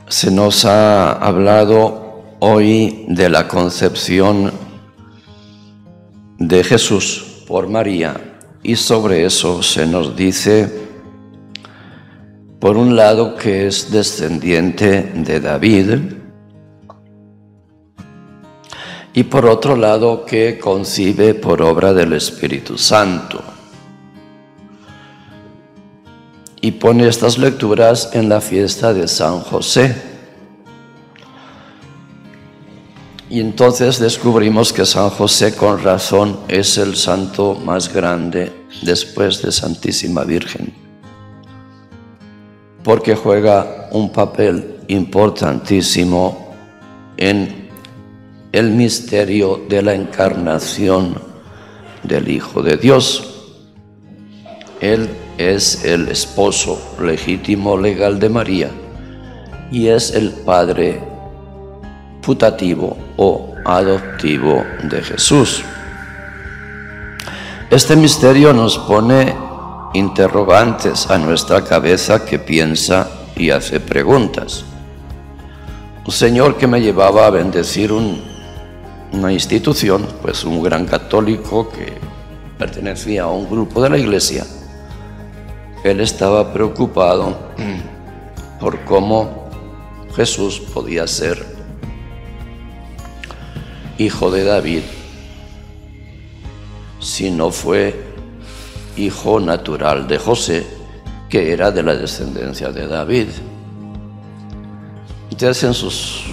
Se nos ha hablado hoy de la concepción de Jesús por María, y sobre eso se nos dice, por un lado, que es descendiente de David, y por otro lado, que concibe por obra del Espíritu Santo. Y pone estas lecturas en la fiesta de San José. Y entonces descubrimos que San José, con razón, es el santo más grande después de Santísima Virgen, porque juega un papel importantísimo en el misterio de la encarnación del Hijo de Dios. Él es el esposo legítimo legal de María y es el padre putativo o adoptivo de Jesús. Este misterio nos pone interrogantes a nuestra cabeza, que piensa y hace preguntas. Un señor que me llevaba a bendecir una institución, pues un gran católico que pertenecía a un grupo de la iglesia, él estaba preocupado por cómo Jesús podía ser hijo de David si no fue hijo natural de José, que era de la descendencia de David. Entonces, en sus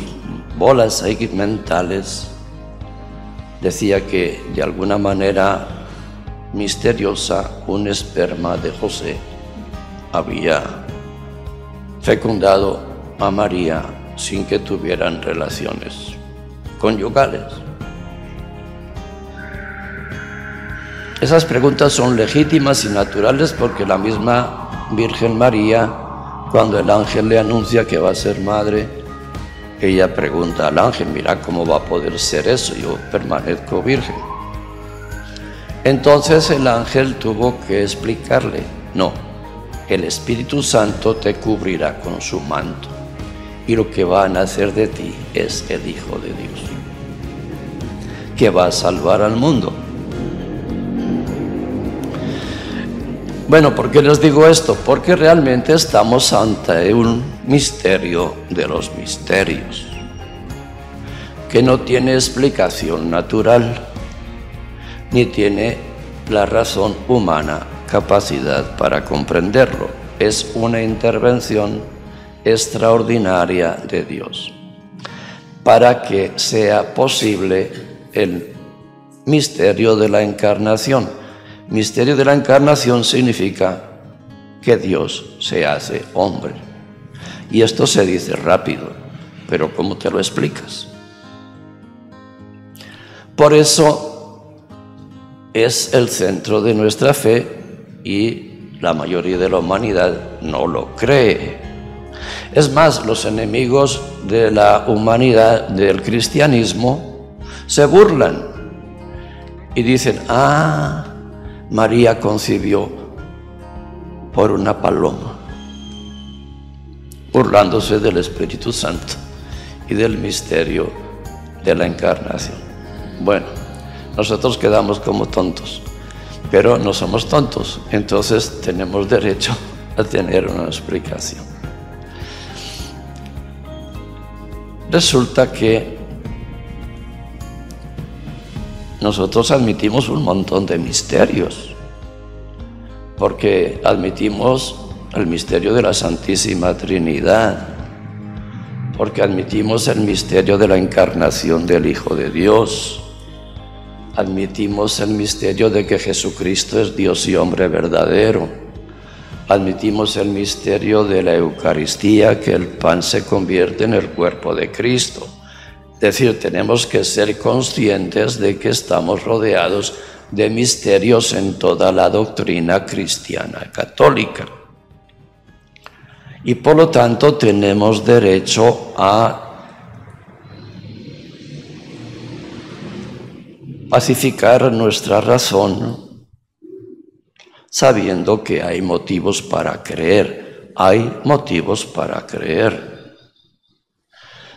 bolas ahí mentales, decía que de alguna manera misteriosa un esperma de José había fecundado a María sin que tuvieran relaciones conyugales. Esas preguntas son legítimas y naturales, porque la misma Virgen María, cuando el ángel le anuncia que va a ser madre, ella pregunta al ángel: mira, ¿cómo va a poder ser eso? Yo permanezco virgen. Entonces el ángel tuvo que explicarle: no, el Espíritu Santo te cubrirá con su manto, y lo que va a nacer de ti es el Hijo de Dios, que va a salvar al mundo. Bueno, ¿por qué les digo esto? Porque realmente estamos ante un misterio de los misterios, que no tiene explicación natural, ni tiene la razón humana capacidad para comprenderlo. Es una intervención extraordinaria de Dios para que sea posible el misterio de la encarnación. Misterio de la encarnación significa que Dios se hace hombre. Y esto se dice rápido, pero ¿cómo te lo explicas? Por eso es el centro de nuestra fe, y la mayoría de la humanidad no lo cree. Es más, los enemigos de la humanidad, del cristianismo, se burlan y dicen: María concibió por una paloma, burlándose del Espíritu Santo y del misterio de la encarnación. Bueno, nosotros quedamos como tontos, pero no somos tontos, entonces tenemos derecho a tener una explicación. Resulta que nosotros admitimos un montón de misterios, porque admitimos el misterio de la Santísima Trinidad, porque admitimos el misterio de la encarnación del Hijo de Dios, admitimos el misterio de que Jesucristo es Dios y hombre verdadero, admitimos el misterio de la Eucaristía, que el pan se convierte en el cuerpo de Cristo. Es decir, tenemos que ser conscientes de que estamos rodeados de misterios en toda la doctrina cristiana católica. Y por lo tanto tenemos derecho a pacificar nuestra razón, sabiendo que hay motivos para creer. Hay motivos para creer.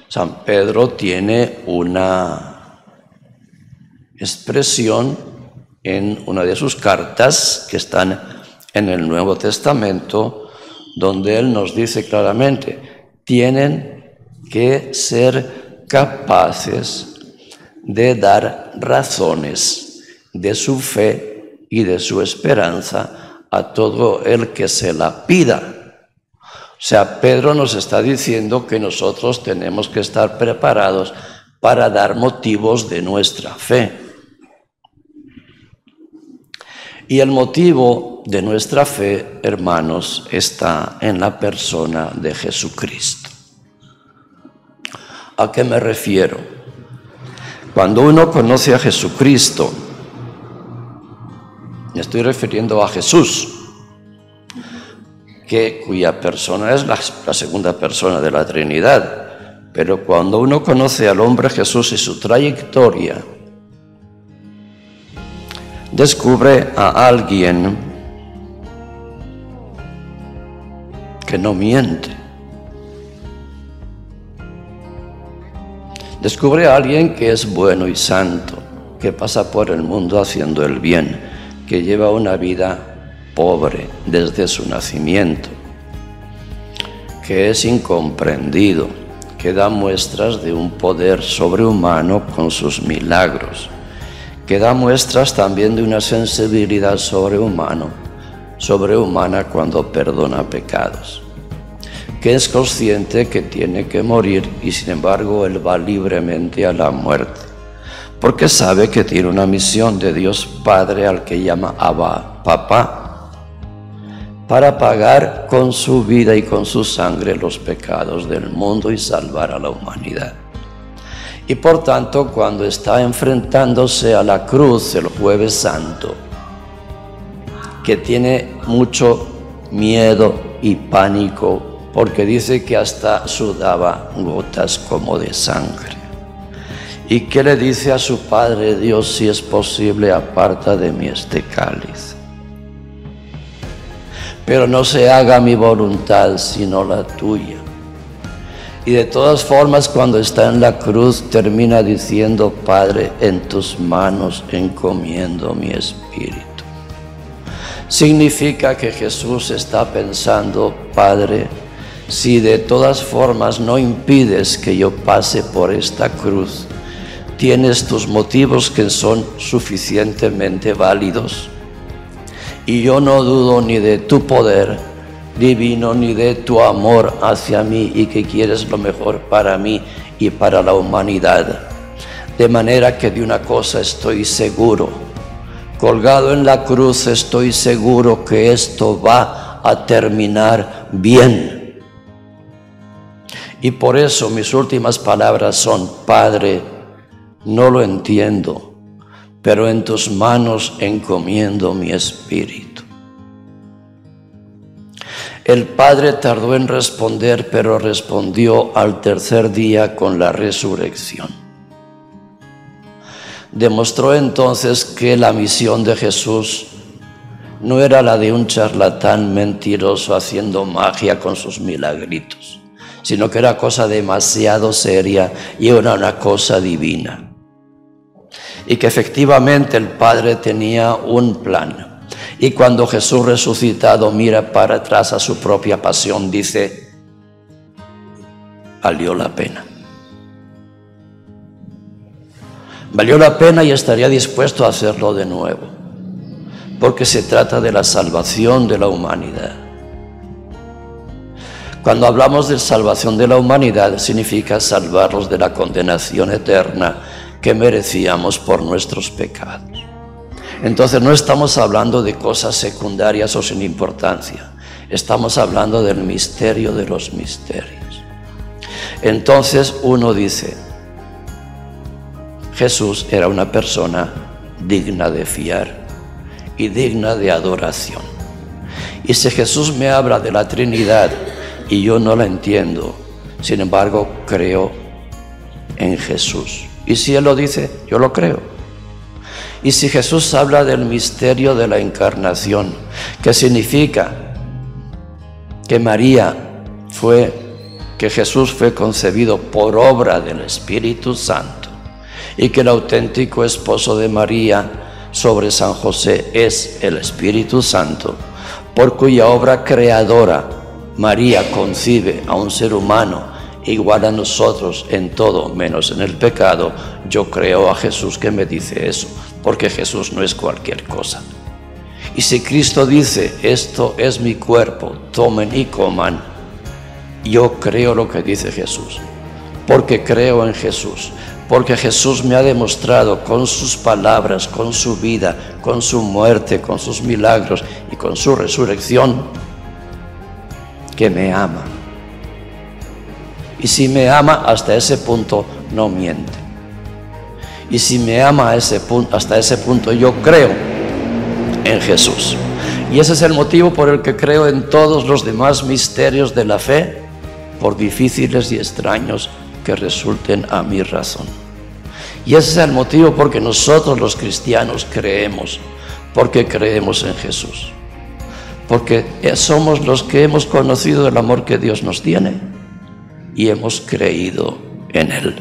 San Pedro tiene una expresión en una de sus cartas que están en el Nuevo Testamento, donde él nos dice claramente, tienen que ser capaces de dar razones de su fe y de su esperanza a todo el que se la pida. O sea, Pedro nos está diciendo que nosotros tenemos que estar preparados para dar motivos de nuestra fe. Y el motivo de nuestra fe, hermanos, está en la persona de Jesucristo. ¿A qué me refiero? Cuando uno conoce a Jesucristo, me estoy refiriendo a Jesús, cuya persona es la segunda persona de la Trinidad. Pero cuando uno conoce al hombre Jesús y su trayectoria, descubre a alguien que no miente. Descubre a alguien que es bueno y santo, que pasa por el mundo haciendo el bien, que lleva una vida pobre desde su nacimiento, que es incomprendido, que da muestras de un poder sobrehumano con sus milagros, que da muestras también de una sensibilidad sobrehumana cuando perdona pecados, que es consciente que tiene que morir y sin embargo él va libremente a la muerte, porque sabe que tiene una misión de Dios Padre al que llama Abba, Papá, para pagar con su vida y con su sangre los pecados del mundo y salvar a la humanidad. Y por tanto, cuando está enfrentándose a la cruz el Jueves Santo, que tiene mucho miedo y pánico, porque dice que hasta sudaba gotas como de sangre, y que le dice a su Padre: Dios, si es posible, aparta de mí este cáliz, pero no se haga mi voluntad sino la tuya. Y de todas formas, cuando está en la cruz, termina diciendo: Padre, en tus manos encomiendo mi espíritu. Significa que Jesús está pensando: Padre, si de todas formas no impides que yo pase por esta cruz, tienes tus motivos que son suficientemente válidos. Y yo no dudo ni de tu poder divino, ni de tu amor hacia mí, y que quieres lo mejor para mí y para la humanidad. De manera que de una cosa estoy seguro: colgado en la cruz estoy seguro que esto va a terminar bien. Y por eso mis últimas palabras son: Padre, no lo entiendo, pero en tus manos encomiendo mi espíritu. El Padre tardó en responder, pero respondió al tercer día con la resurrección. Demostró entonces que la misión de Jesús no era la de un charlatán mentiroso haciendo magia con sus milagritos, sino que era cosa demasiado seria y era una cosa divina. Y que efectivamente el Padre tenía un plan. Y cuando Jesús resucitado mira para atrás a su propia pasión, dice: valió la pena. Valió la pena y estaría dispuesto a hacerlo de nuevo, porque se trata de la salvación de la humanidad. Cuando hablamos de salvación de la humanidad, significa salvarlos de la condenación eterna que merecíamos por nuestros pecados. Entonces no estamos hablando de cosas secundarias o sin importancia, estamos hablando del misterio de los misterios. Entonces uno dice: Jesús era una persona digna de fiar y digna de adoración. Y si Jesús me habla de la Trinidad y yo no la entiendo, sin embargo creo en Jesús. Y si Él lo dice, yo lo creo. Y si Jesús habla del misterio de la encarnación, que significa que María fue que Jesús fue concebido por obra del Espíritu Santo y que el auténtico esposo de María sobre San José es el Espíritu Santo, por cuya obra creadora María concibe a un ser humano igual a nosotros en todo menos en el pecado, yo creo a Jesús que me dice eso, porque Jesús no es cualquier cosa. Y si Cristo dice, esto es mi cuerpo, tomen y coman, yo creo lo que dice Jesús, porque creo en Jesús, porque Jesús me ha demostrado con sus palabras, con su vida, con su muerte, con sus milagros y con su resurrección, que me ama. Y si me ama hasta ese punto, no miente. Y si me ama hasta ese punto, yo creo en Jesús. Y ese es el motivo por el que creo en todos los demás misterios de la fe, por difíciles y extraños que resulten a mi razón. Y ese es el motivo por que nosotros los cristianos creemos, porque creemos en Jesús. Porque somos los que hemos conocido el amor que Dios nos tiene y hemos creído en Él.